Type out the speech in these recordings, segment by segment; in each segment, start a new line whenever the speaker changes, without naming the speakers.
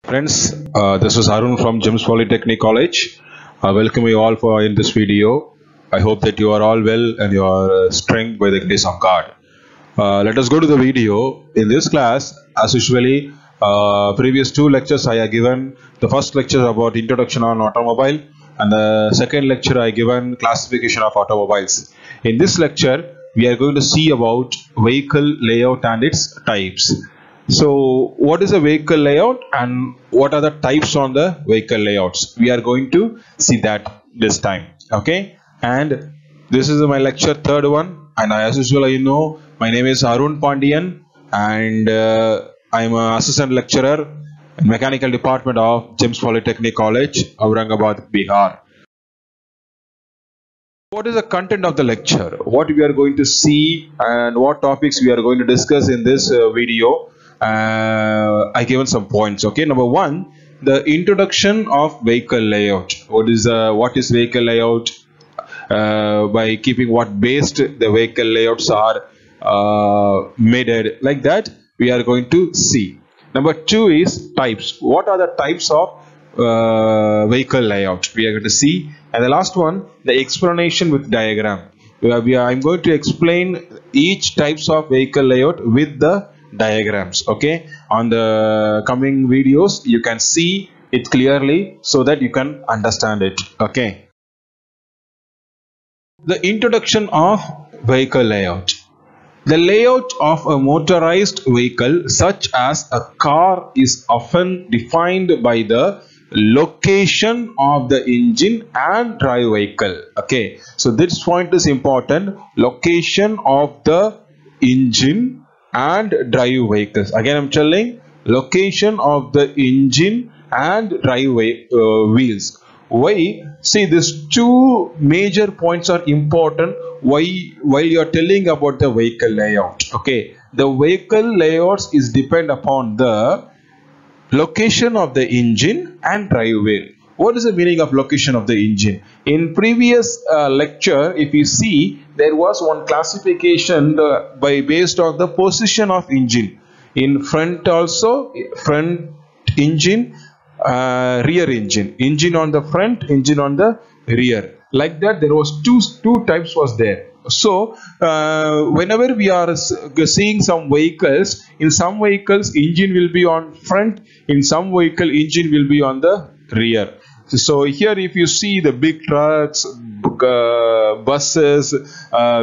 Friends, this is Arun from GEMS Polytechnic College. Welcome you all for in this video. I hope that you are all well and you are strength by the grace of God. Let us go to the video. In this class, as usually, previous two lectures I have given. The first lecture about introduction on automobile, and the second lecture I given classification of automobiles. In this lecture, we are going to see about vehicle layout and its types. So, what is a vehicle layout and what are the types on the vehicle layouts? We are going to see that this time. Okay, and this is my lecture third one, and as usual, my name is Arun Pandian, and I am an assistant lecturer in mechanical department of GEMS Polytechnic College, Aurangabad, Bihar. What is the content of the lecture? What we are going to see and what topics we are going to discuss in this video? I given some points. Okay, number one, the introduction of vehicle layout. What is vehicle layout? By keeping what based the vehicle layouts are made, like that we are going to see. Number two is types. What are the types of vehicle layout we are going to see? And the last one, the explanation with diagram. I'm going to explain each types of vehicle layout with the diagrams. Okay, on the coming videos you can see it clearly so that you can understand it. Okay, the introduction of vehicle layout. The layout of a motorized vehicle such as a car is often defined by the location of the engine and drive vehicle. Okay, so this point is important. Location of the engine and drive vehicles. Again, I'm telling location of the engine and drive wheels. Why? See, these two major points are important. Why? While you are telling about the vehicle layout. Okay, the vehicle layouts is depend upon the location of the engine and drive wheel. What is the meaning of location of the engine? In previous lecture, if you see, there was one classification based on the position of engine. In front also, front engine, rear engine. Engine on the front, engine on the rear. Like that, there was two types was there. So, whenever we are seeing some vehicles, in some vehicles engine will be on front, in some vehicle engine will be on the rear. So here if you see the big trucks, buses,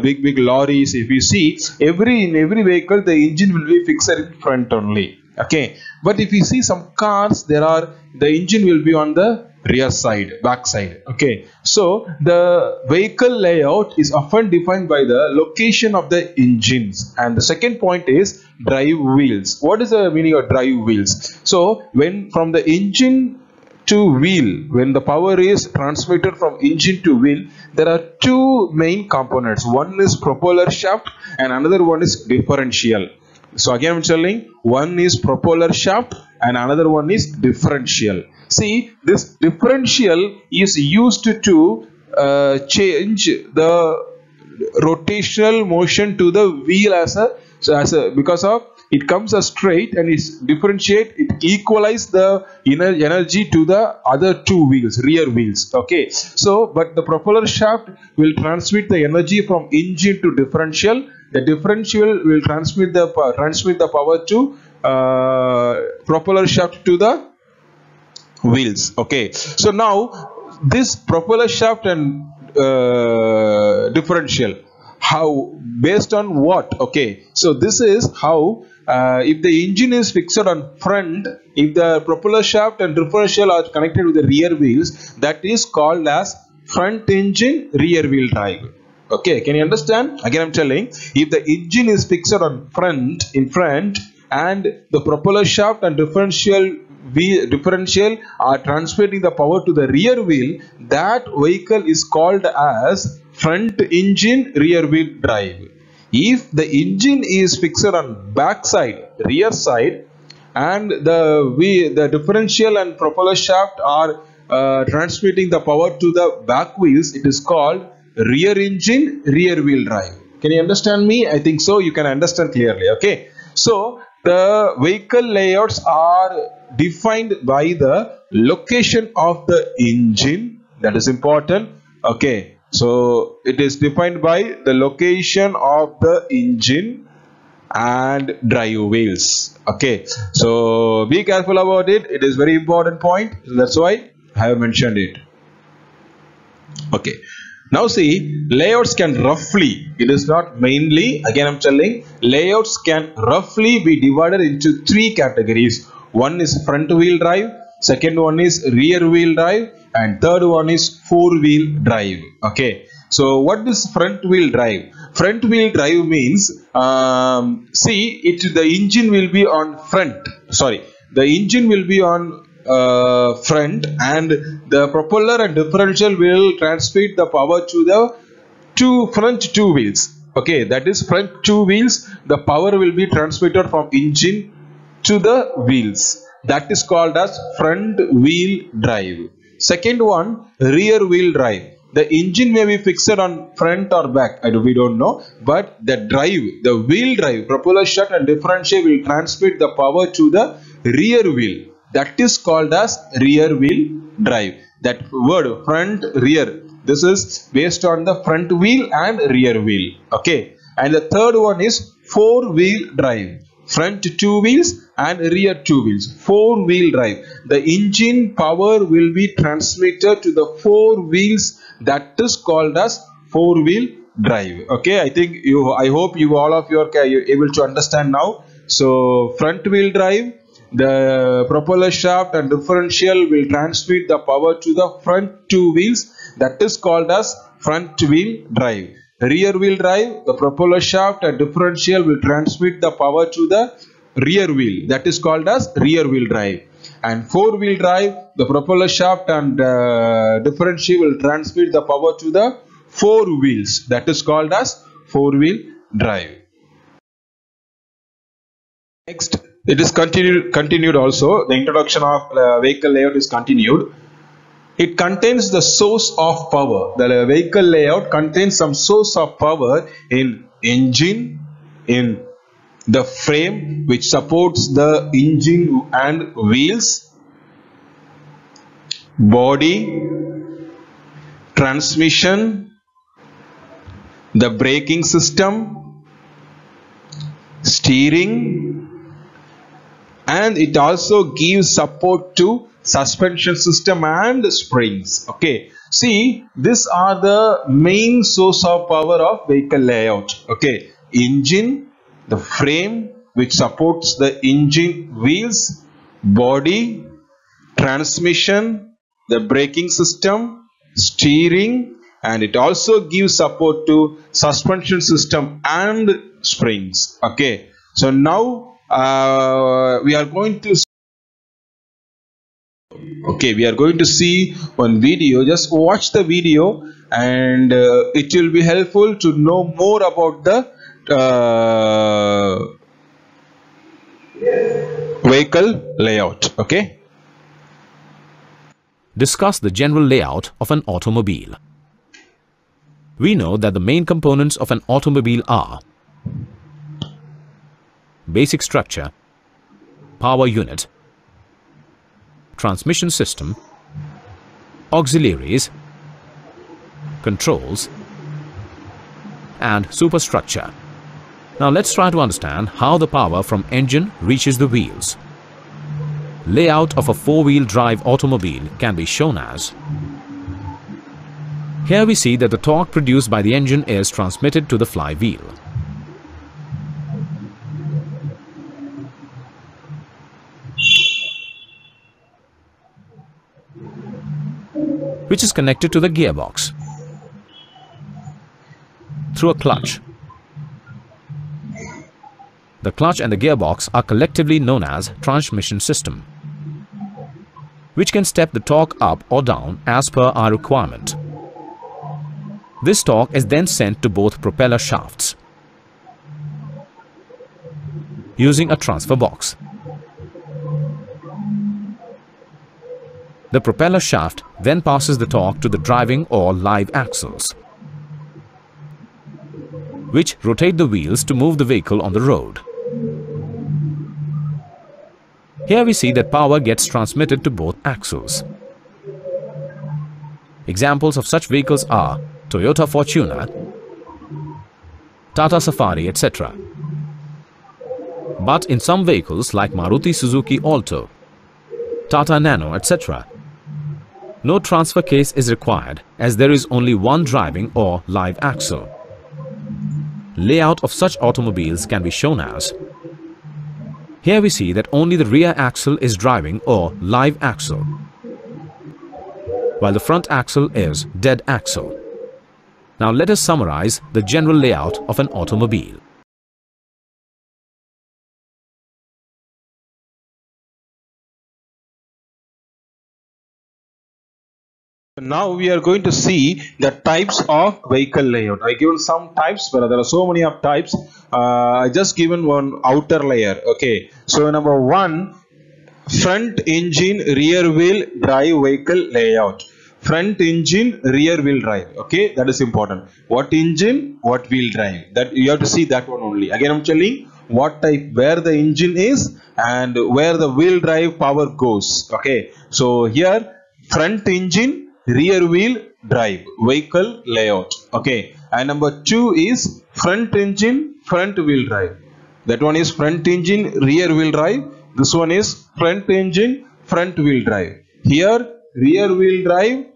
big lorries, if you see in every vehicle the engine will be fixed in front only. Okay, but if you see some cars, the engine will be on the rear side, back side. Okay, so the vehicle layout is often defined by the location of the engines. And the second point is drive wheels. What is the meaning of drive wheels? So when from the engine to wheel, when the power is transmitted from engine to wheel, there are two main components. One is propeller shaft and another one is differential. So again I'm telling, one is propeller shaft and another one is differential. See, this differential is used to change the rotational motion to the wheel because of it comes as straight and is differentiate, it equalize the energy to the other two wheels, rear wheels. Okay, so but the propeller shaft will transmit the energy from engine to differential. The differential will transmit the power to propeller shaft to the wheels. Okay, so now this propeller shaft and differential, how based on what? Okay, so this is how if the engine is fixed on front, if the propeller shaft and differential are connected with the rear wheels, that is called as front engine rear wheel drive. Okay, can you understand? Again I'm telling, if the engine is fixed on in front and the propeller shaft and differential are transmitting the power to the rear wheel, that vehicle is called as front engine rear wheel drive. If the engine is fixed on back side, rear side, and the differential and propeller shaft are transmitting the power to the back wheels, it is called rear engine rear wheel drive. Can you understand me? I think so. You can understand clearly. Okay. So The vehicle layouts are defined by the location of the engine. That is important. Okay, so it is defined by the location of the engine and drive wheels. Okay, so be careful about it. It is very important point. That's why I have mentioned it. Okay, now see, layouts can roughly, it is not mainly, again I'm telling, layouts can roughly be divided into three categories. One is front wheel drive, second one is rear wheel drive, and third one is four wheel drive. Okay, so what is front wheel drive? Front wheel drive means, the engine will be on front, the engine will be on front, and the propeller and differential will transmit the power to the front two wheels. Okay, that is front two wheels, the power will be transmitted from engine to the wheels. That is called as front wheel drive. Second one, rear wheel drive. The engine may be fixed on front or back, we don't know, but the drive, the wheel drive, propeller shaft and differential will transmit the power to the rear wheel. That is called as rear wheel drive. That word front, rear, this is based on the front wheel and rear wheel. Okay, and the third one is four wheel drive. Front two wheels and rear two wheels. Four wheel drive. The engine power will be transmitted to the four wheels. That is called as four wheel drive. Okay, I hope you all of you are able to understand now. So front wheel drive, the propeller shaft and differential will transmit the power to the front two wheels. That is called as front wheel drive. Rear wheel drive, the propeller shaft and differential will transmit the power to the rear wheel. That is called as rear wheel drive. And four wheel drive, the propeller shaft and differential will transmit the power to the four wheels. That is called as four wheel drive. Next, it is continued also. The introduction of vehicle layout is continued. It contains the source of power. The vehicle layout contains some source of power in engine, in the frame which supports the engine and wheels, body, transmission, the braking system, steering, and it also gives support to suspension system and springs. Okay, see, these are the main source of power of vehicle layout. Okay, engine, the frame which supports the engine wheels, body, transmission, the braking system, steering, and it also gives support to suspension system and springs. Okay, so now we are going to see one video. Just watch the video, and it will be helpful to know more about the vehicle layout. Okay.
Discuss the general layout of an automobile. We know that the main components of an automobile are basic structure, power unit, transmission system, auxiliaries, controls, and superstructure. Now let's try to understand how the power from engine reaches the wheels. Layout of a four-wheel drive automobile can be shown as. Here we see that the torque produced by the engine is transmitted to the flywheel. Which is connected to the gearbox through a clutch. The clutch and the gearbox are collectively known as transmission system, which can step the torque up or down as per our requirement. This torque is then sent to both propeller shafts using a transfer box. The propeller shaft then passes the torque to the driving or live axles, which rotate the wheels to move the vehicle on the road. Here we see that power gets transmitted to both axles. Examples of such vehicles are Toyota Fortuner, Tata Safari, etc. But in some vehicles like Maruti Suzuki Alto, Tata Nano, etc., no transfer case is required as there is only one driving or live axle. Layout of such automobiles can be shown as. Here we see that only the rear axle is driving or live axle, while the front axle is dead axle. Now let us summarize the general layout of an automobile.
Now we are going to see the types of vehicle layout. I given some types, but there are so many of types. I just given one outer layer. Okay, so number one, front engine rear wheel drive vehicle layout. Front engine rear wheel drive. Okay, that is important. What engine, what wheel drive? That you have to see that one only. Again, I'm telling what type, where the engine is and where the wheel drive power goes. Okay, so here front engine rear wheel drive vehicle layout. Okay, and number two is front engine front wheel drive. That one is front engine rear wheel drive. This one is front engine front wheel drive. Here rear wheel drive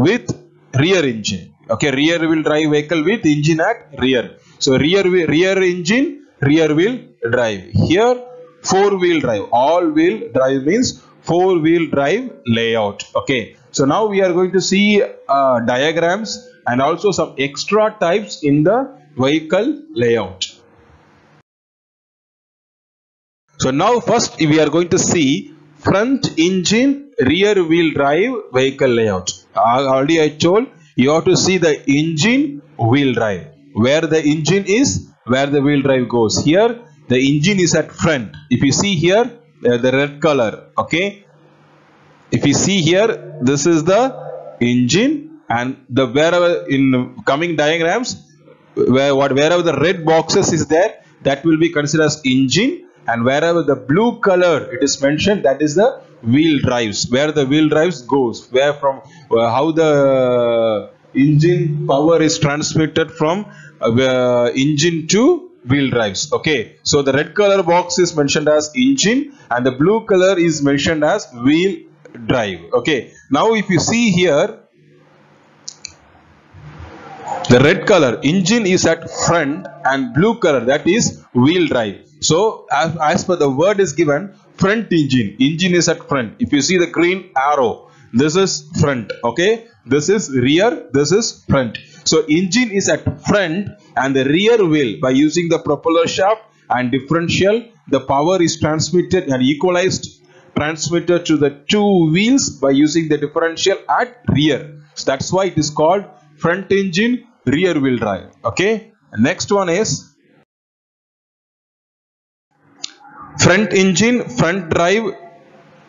with rear engine. Okay, rear wheel drive vehicle with engine at rear. So rear engine rear wheel drive. Here four wheel drive. All wheel drive means four wheel drive layout. Okay, so now we are going to see diagrams and also some extra types in the vehicle layout. So now first we are going to see front engine rear wheel drive vehicle layout. Already I told you have to see the engine wheel drive. Where the engine is, where the wheel drive goes. Here the engine is at front. If you see here the red color. Okay, if you see here, this is the engine, and the wherever in coming diagrams wherever the red boxes is there, that will be considered as engine, and wherever the blue color it is mentioned, that is the wheel drives, where the wheel drives goes, where from how the engine power is transmitted from engine to wheel drives. Okay, so the red color box is mentioned as engine and the blue color is mentioned as wheel drive. Okay, now if you see here, the red color engine is at front and blue color, that is wheel drive. So as per the word is given, front engine is at front. If you see the green arrow, this is front. Okay, this is rear, this is front. So engine is at front and the rear wheel, by using the propeller shaft and differential, the power is transmitted and equalized, transmitted to the two wheels by using the differential at rear. So that's why it is called front engine rear wheel drive. Okay, next one is front engine front drive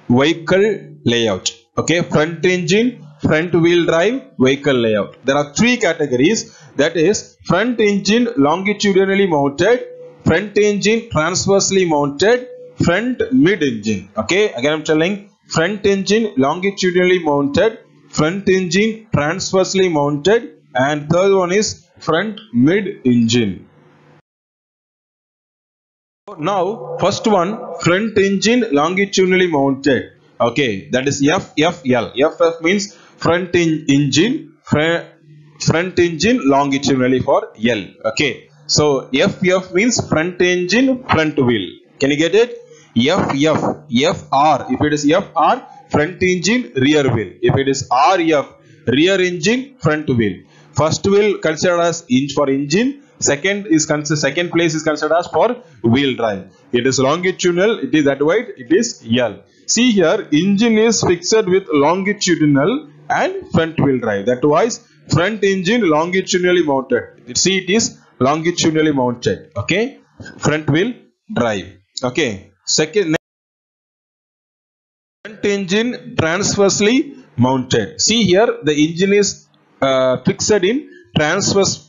vehicle layout. Okay, front engine front wheel drive vehicle layout. There are three categories, that is front engine longitudinally mounted, front engine transversely mounted, front mid engine. Okay, again I'm telling, front engine longitudinally mounted, front engine transversely mounted, and third one is front mid engine. Now first one, front engine longitudinally mounted. Okay, that is FFL. FF means front engine longitudinally for L. Okay, so FF means front engine front wheel. Can you get it? FR, if it is FR, front engine rear wheel. If it is RF, rear engine front wheel. First wheel considered as inch for engine, second place is considered as for wheel drive. It is longitudinal, it is that way, it is L. See here, engine is fixed with longitudinal and front wheel drive. That was front engine longitudinally mounted. See, it is longitudinally mounted. Okay, front wheel drive. Okay, second, front engine transversely mounted. See here, the engine is fixed in transverse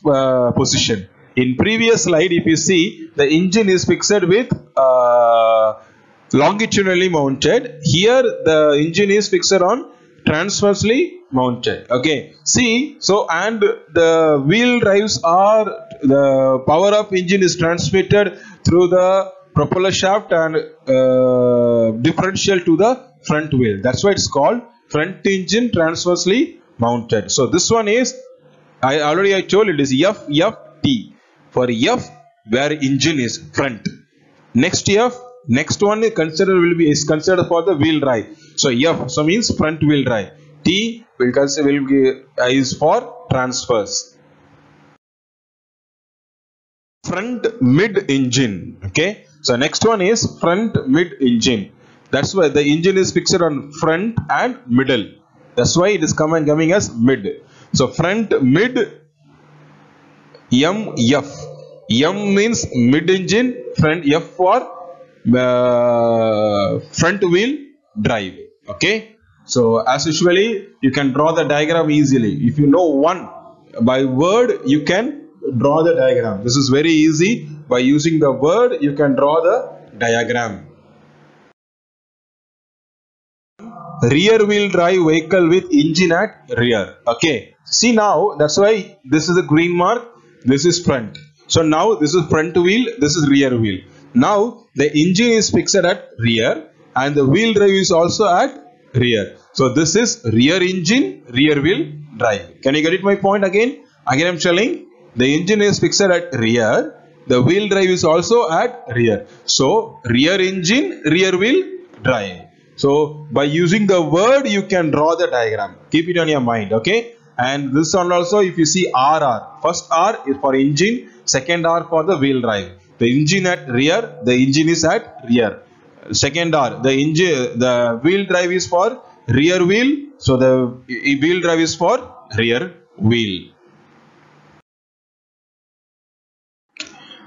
position. In previous slide, if you see, the engine is fixed with longitudinally mounted. Here the engine is fixed on transversely mounted. Okay, see, so and the wheel drives are, the power of engine is transmitted through the propeller shaft and differential to the front wheel. That's why it's called front engine transversely mounted. So this one is, I told it is FFT. For F, where engine is front. Next F, next one is considered for the wheel drive. So F, so means front wheel drive. T is for transverse. Front mid engine. Okay. So next one is front mid engine. That's why the engine is fixed on front and middle. That's why it is coming as mid. So front mid MF. M means mid engine, front, F for front wheel drive. Okay. So as usually you can draw the diagram easily. If you know one by word, you can draw the diagram. This is very easy. By using the word, you can draw the diagram. Rear wheel drive vehicle with engine at rear. Okay. See now, that's why this is a green mark. This is front. So now this is front wheel, this is rear wheel. Now the engine is fixed at rear and the wheel drive is also at rear. So this is rear engine, rear wheel drive. Can you get it my point again? Again I am telling, the engine is fixed at rear, the wheel drive is also at rear. So rear engine, rear wheel drive. So by using the word you can draw the diagram. Keep it on your mind. Okay. And this one also, if you see RR, first R is for engine, second R for the wheel drive. The engine at rear, the engine is at rear. Second R, the wheel drive is for rear wheel, so the wheel drive is for rear wheel.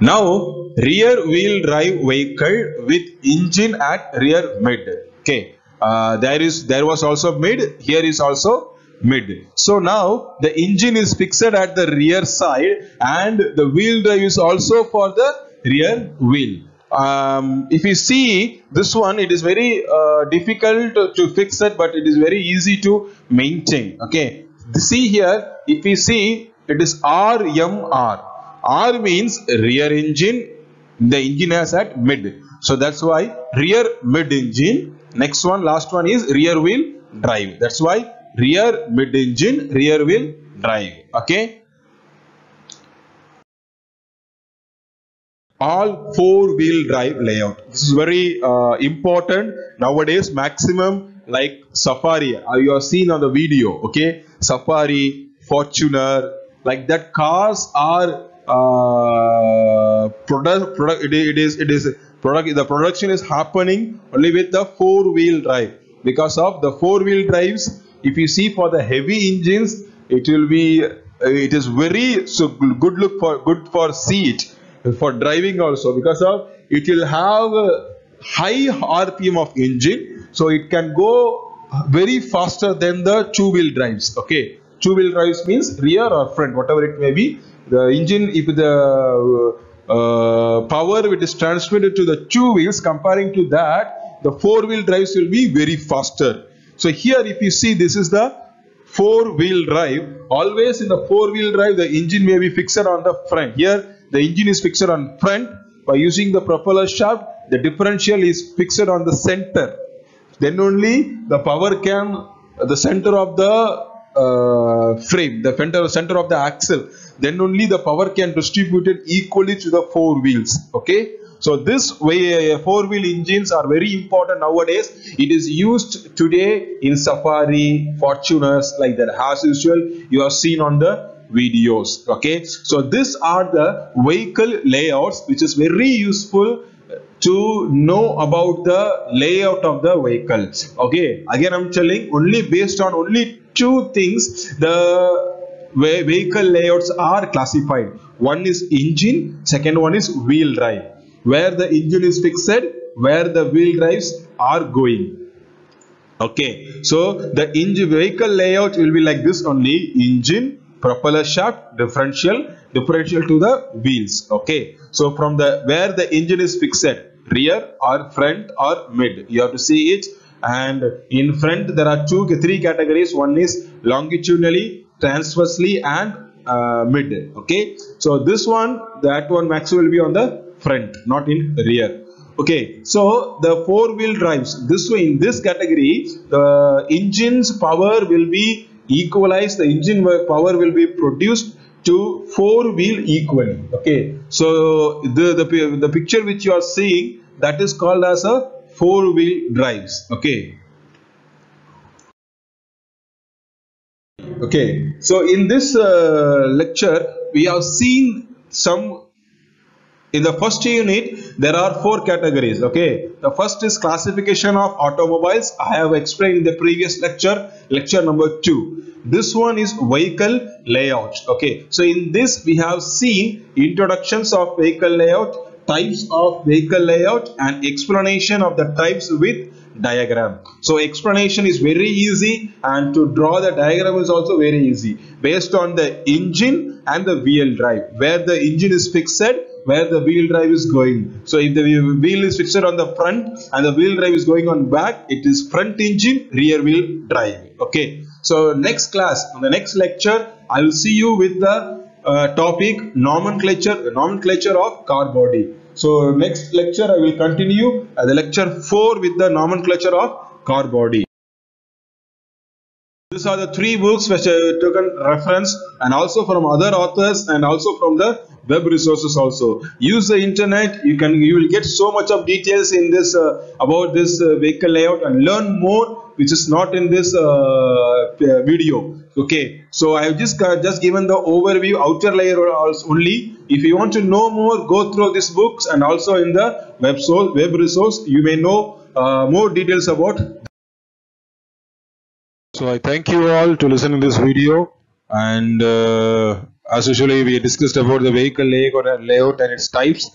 Now, rear wheel drive vehicle with engine at rear mid. Okay, there was also mid, here is also mid. So now the engine is fixed at the rear side and the wheel drive is also for the rear wheel. If you see this one, it is very difficult to fix it, but it is very easy to maintain. Okay, see here, if you see, it is RMR. R means rear engine, the engine is at mid. So that's why rear mid engine. Next one, last one is rear wheel drive. That's why rear mid engine, rear wheel drive. Okay. All four wheel drive layout. This is very important nowadays. Maximum like Safari, you have seen on the video. Okay, Safari, Fortuner, like that cars are the production is happening only with the four wheel drive. Because of the four wheel drives, if you see for the heavy engines, it is very good for seat, for driving also, because of it will have a high RPM of engine, so it can go very faster than the two wheel drives. Okay, two wheel drives means rear or front, whatever it may be. The engine, if the power which is transmitted to the two wheels, comparing to that, the four wheel drives will be very faster. So here if you see, this is the four wheel drive. Always in the four wheel drive, the engine may be fixed on the front. Here the engine is fixed on front. By using the propeller shaft, the differential is fixed on the center. Then only the power can, the center of the frame, the center of the axle, then only the power can distribute it equally to the four wheels. Okay, so this way four wheel engines are very important nowadays. It is used today in Safari, Fortuners, like that. As usual, you have seen on the videos. Okay, so these are the vehicle layouts, which is very useful to know about the layout of the vehicle. Okay, again I'm telling, only based on only two things the vehicle layouts are classified. One is engine, second one is wheel drive. Where the engine is fixed, where the wheel drives are going. Okay, so the engine vehicle layout will be like this only: engine, propeller shaft, differential to the wheels. Okay, so from the where the engine is fixed, rear or front or mid, you have to see it. And in front there are three categories. One is longitudinally, transversely, and mid. Okay, so that one maximum will be on the front, not in rear. Okay, so the four-wheel drives, this way in this category, the engine's power will be equalized, the engine power will be produced to four-wheel equally. Okay, so the picture which you are seeing, that is called as a four-wheel drives. Okay. Okay, so in this lecture we have seen some. In the first unit, there are four categories. Okay, the first is classification of automobiles. I have explained in the previous lecture, lecture number 2. This one is vehicle layout. Okay, so in this we have seen introductions of vehicle layout, types of vehicle layout, and explanation of the types with diagram. So explanation is very easy, and to draw the diagram is also very easy, based on the engine and the wheel drive, where the engine is fixed, where the wheel drive is going. So if the wheel is fixed on the front and the wheel drive is going on back, it is front engine, rear wheel drive. Okay, so next class, on the next lecture, I will see you with the topic nomenclature of car body. So next lecture I will continue the lecture 4 with the nomenclature of car body. These are the 3 books which I took a reference, and also from other authors, and also from the web resources also. Use the internet, you will get so much of details in this about this vehicle layout, and learn more which is not in this video. Okay, so I have just given the overview, outer layer only. If you want to know more, go through these books, and also in the web resource you may know more details about. So I thank you all to listen to this video, and as usually we discussed about the vehicle layout and its types.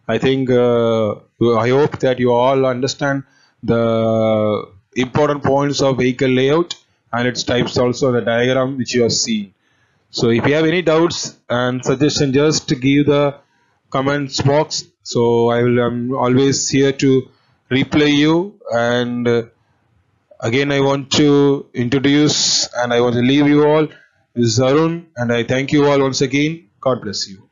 I think I hope that you all understand the important points of vehicle layout and its types, also the diagram which you have seen. So if you have any doubts and suggestions, just give the comments box. So I'm always here to reply you. And again I want to introduce and I want to leave you all. This is Arun, and I thank you all once again. God bless you.